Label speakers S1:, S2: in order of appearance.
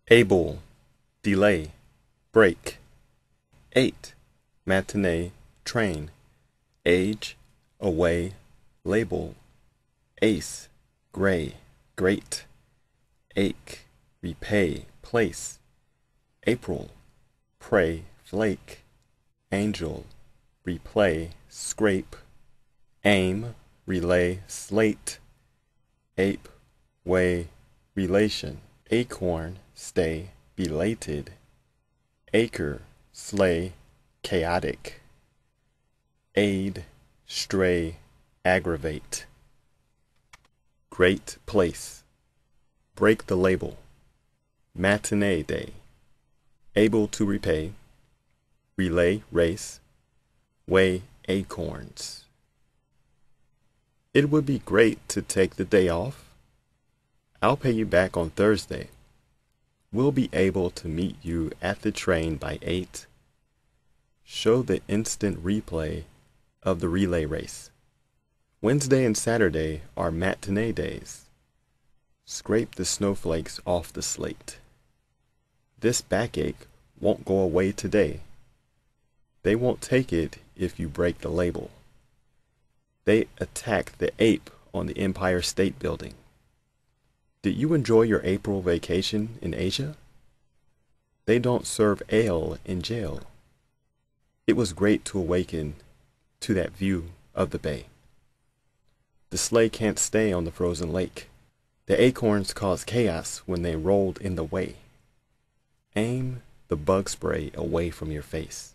S1: Able, delay, break. 8. Matinee, train. Age, away, label. Ace, gray, great. Ache, repay, place. April, pray, flake. Angel, replay, scrape. Aim, relay, slate. Ape, way, relation. Acorn, stay, belated. Acre, slay, chaotic. Aid, stray, aggravate. Great place. Break the label. Matinee day. Able to repay. Relay, race. Weigh acorns. It would be great to take the day off. I'll pay you back on Thursday. We'll be able to meet you at the train by 8. Show the instant replay of the relay race. Wednesday and Saturday are matinee days. Scrape the snowflakes off the slate. This backache won't go away today. They won't take it if you break the label. They attacked the ape on the Empire State Building. Did you enjoy your April vacation in Asia? They don't serve ale in jail. It was great to awaken to that view of the bay. The sleigh can't stay on the frozen lake. The acorns caused chaos when they rolled in the way. Aim the bug spray away from your face.